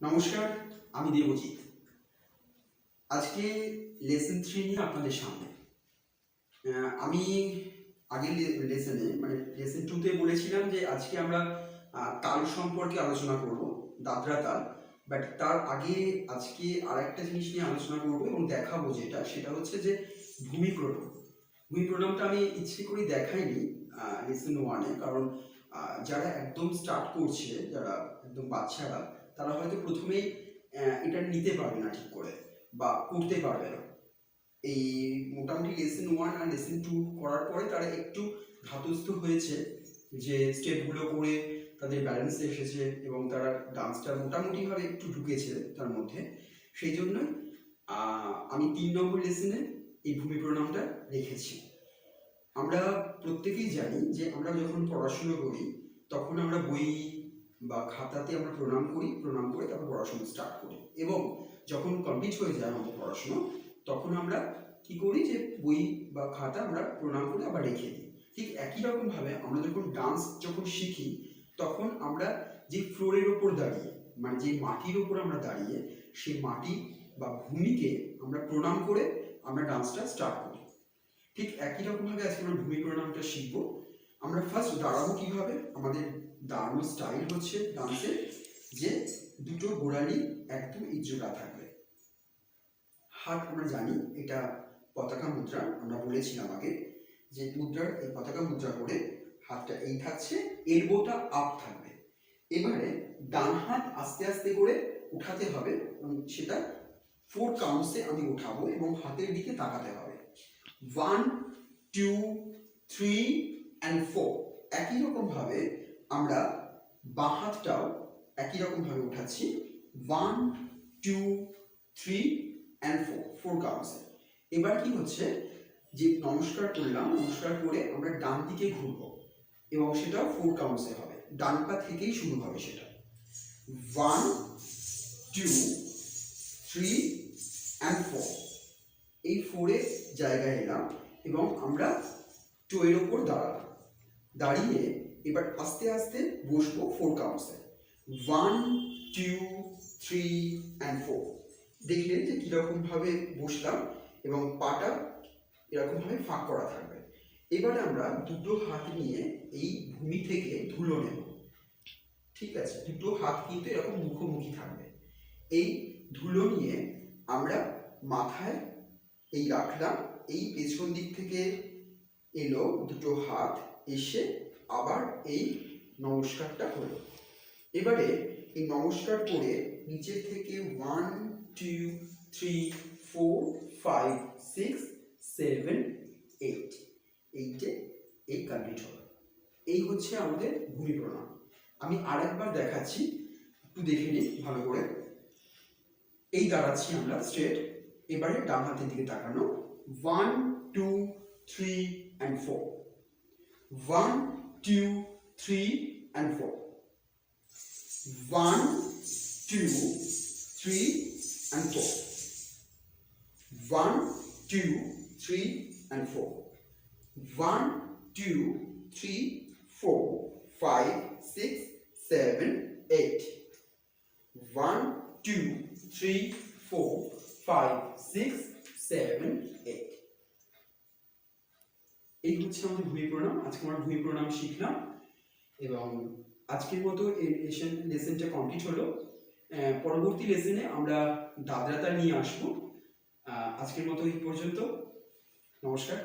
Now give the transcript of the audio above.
নমস্কার, আমি দেবজিৎ। আজকে লেসন 3 নিয়ে আপনাদের সামনে। আমি আগের লেসনে মানে লেসন 2তে বলেছিলাম যে আজকে আমরা তাল সম্পর্কে আলোচনা করব, দাদরা তাল। বাট তার আগে আজকে আর একটা জিনিস নিয়ে আলোচনা করব এবং দেখাবো, সেটা হচ্ছে যে ভূমি প্রণাম। ভূমি প্রণামটা আমি ইচ্ছে করে দেখাইনি লেসন 1-এ, কারণ যারা একদম স্টার্ট করছে, যারা একদম বাচ্চারা, তারা হয়তো প্রথমেই এটা নিতে পারবে না ঠিক করে বা করতে পারবে না। এই মোটামুটি লেসন 1 আর লেসন 2 করার পরে তারা একটু ধাতস্থ হয়েছে, যে স্টেপগুলো করে তাদের ব্যালেন্স এসেছে এবং তারা ডান্সটা মোটামুটিভাবে একটু ঢুকেছে তার মধ্যে। সেই জন্য আমি 3 নম্বর লেসনে এই ভূমি প্রণামটা রেখেছি। আমরা প্রত্যেকেই জানি যে আমরা যখন পড়াশুনো করি তখন আমরা বই বা খাতাতে আমরা প্রণাম করে তারপর পড়াশোনা স্টার্ট করি, এবং যখন কমপ্লিট হয়ে যায় আমাদের পড়াশুনো তখন আমরা কি করি, যে বই বা খাতা আমরা প্রণাম করে আবার রেখে দিই। ঠিক একই রকমভাবে আমরা যখন ডান্স শিখি তখন আমরা যে ফ্লোরের ওপর দাঁড়িয়ে, মানে যে মাটির ওপর আমরা দাঁড়িয়ে, সেই মাটি বা ভূমিকে আমরা প্রণাম করে আমরা ডান্সটা স্টার্ট করি। ঠিক একই রকমভাবে আজকে আমরা ভূমি প্রণামটা শিখবো। আমরা ফার্স্ট দাঁড়াবো কিভাবে। আমাদের দাঁড়ানোর স্টাইল হচ্ছে ডান্সের যে দুটো গোড়ালি একদম ইজ্জোড়া থাকবে। হাত আমরা জানি এটা পতাকা মুদ্রা, আমরা বলেছিলাম আগে যে মুদ্রার এই পতাকা মুদ্রা করে হাতটা এই থাকছে, এলবোটা আপ থাকবে। এবারে ডান হাত আস্তে আস্তে করে উঠাতে হবে এবং সেটা 4 কাউন্টসে আমি উঠাবো এবং হাতের দিকে তাকাতে হবে। 1, 2, 3 and 4। একই রকমভাবে আমরা বাঁ হাতটাও একই রকমভাবে উঠাচ্ছি। 1, 2, 3 and 4 কাউন্টসে। এবার কি হচ্ছে, যে নমস্কার করলাম, নমস্কার করে আমরা ডান দিকে ঘুরবো এবং সেটা 4 কাউন্টসে হবে। ডান পা থেকেই শুরু হবে সেটা। 1, 2, 3 and 4। এই 4-এর জায়গায় এলাম এবং আমরা টোয়ের ওপর দাঁড়ালাম। দাঁড়িয়ে এবার আস্তে আস্তে বসবো 4 কাউন্টসে। 1, 2, 3 and 4। দেখলেন যে কীরকমভাবে বসলাম এবং পাটা এরকমভাবে ফাঁক করা থাকবে। এবারে আমরা দুটো হাত নিয়ে এই ভূমি থেকে ধুলো নেব। ঠিক আছে, দুটো হাত কিন্তু এরকম মুখোমুখি থাকবে। এই ধুলো নিয়ে আমরা মাথায় এই রাখলাম, এই পেছন দিক থেকে এলো দুটো হাত, এসে আবার এই নমস্কারটা হলো। এবারে এই নমস্কার করে নিচের থেকে 1, 2, 3, 4, 5, 6, 7, 8 এই কমপ্লিট হলো। এই হচ্ছে আমাদের ভূমি প্রণাম। আমি আরেকবার দেখাচ্ছি, একটু দেখে নিন ভালো করে। এই দাঁড়াচ্ছি আমরা স্ট্রেট। এবারে ডান হাতের দিকে তাকানো। 1, 2, 3 and 4। 1, 2, 3 and 4। 1, 2, 3 and 4। 1, 2, 3 and 4। 1, 2, 3, 4, 5, 6, 7, 8। 1, 2, 3, 4, 5, 6, 7, 8। এই হচ্ছে আমাদের ভূমি প্রণাম। আজকে আমরা ভূমি প্রণাম শিখলাম এবং আজকের মতো এই লেসনটা কমপ্লিট হলো। পরবর্তী লেসনে আমরা দাদরা তাল নিয়ে আসবো। আজকের মতো এই পর্যন্ত। নমস্কার।